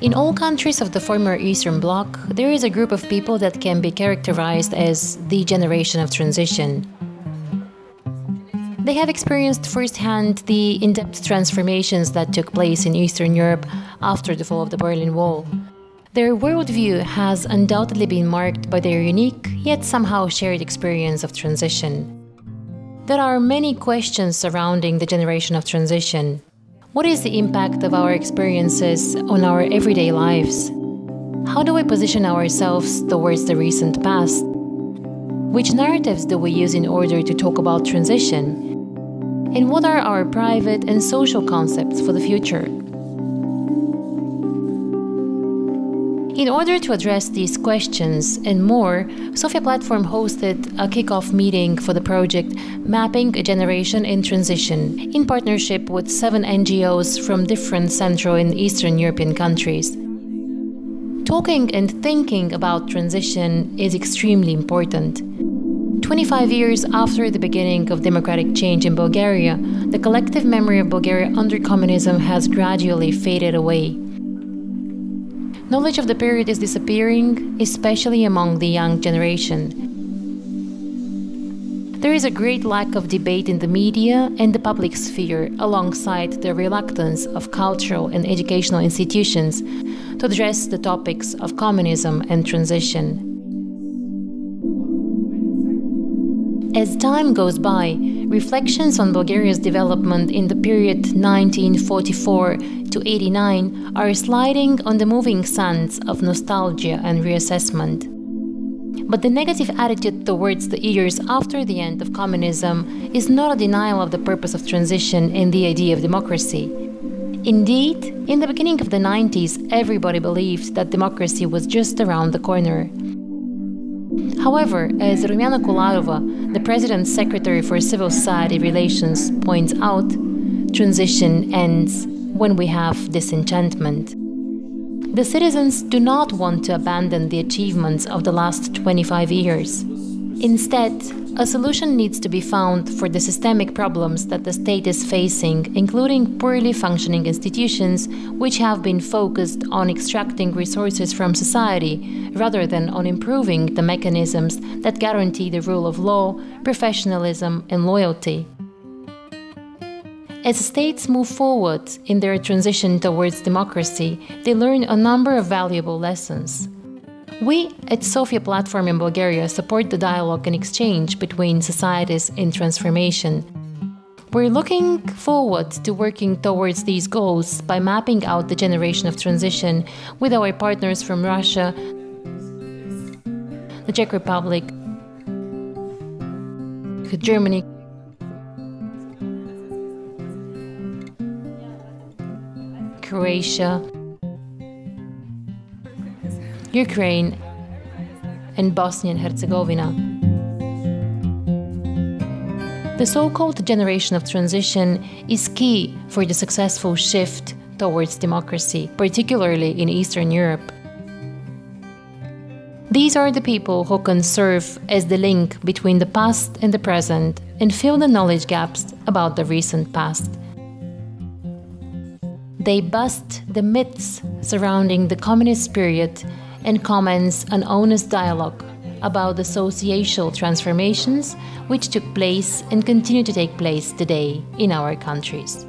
In all countries of the former Eastern Bloc, there is a group of people that can be characterized as the generation of transition. They have experienced firsthand the in-depth transformations that took place in Eastern Europe after the fall of the Berlin Wall. Their worldview has undoubtedly been marked by their unique, yet somehow shared experience of transition. There are many questions surrounding the generation of transition. What is the impact of our experiences on our everyday lives? How do we position ourselves towards the recent past? Which narratives do we use in order to talk about transition? And what are our private and social concepts for the future? In order to address these questions and more, Sofia Platform hosted a kick-off meeting for the project Mapping a Generation in Transition, in partnership with 7 NGOs from different Central and Eastern European countries. Talking and thinking about transition is extremely important. 25 years after the beginning of democratic change in Bulgaria, the collective memory of Bulgaria under communism has gradually faded away. Knowledge of the period is disappearing, especially among the young generation. There is a great lack of debate in the media and the public sphere, alongside the reluctance of cultural and educational institutions to address the topics of communism and transition. As time goes by, reflections on Bulgaria's development in the period 1944 to 89 are sliding on the moving sands of nostalgia and reassessment. But the negative attitude towards the years after the end of communism is not a denial of the purpose of transition and the idea of democracy. Indeed, in the beginning of the 90s, everybody believed that democracy was just around the corner. However, as Rumyana Kolarova, the President's Secretary for Civil Society Relations, points out, transition ends when we have disenchantment. The citizens do not want to abandon the achievements of the last 25 years. Instead, a solution needs to be found for the systemic problems that the state is facing, including poorly functioning institutions which have been focused on extracting resources from society rather than on improving the mechanisms that guarantee the rule of law, professionalism, and loyalty. As states move forward in their transition towards democracy, they learn a number of valuable lessons. We at Sofia Platform in Bulgaria support the dialogue and exchange between societies in transformation. We're looking forward to working towards these goals by mapping out the generation of transition with our partners from Russia, the Czech Republic, Germany, Croatia, Ukraine, and Bosnia and Herzegovina. The so-called generation of transition is key for the successful shift towards democracy, particularly in Eastern Europe. These are the people who can serve as the link between the past and the present and fill the knowledge gaps about the recent past. They bust the myths surrounding the communist period and commence an honest dialogue about the socio-social transformations which took place and continue to take place today in our countries.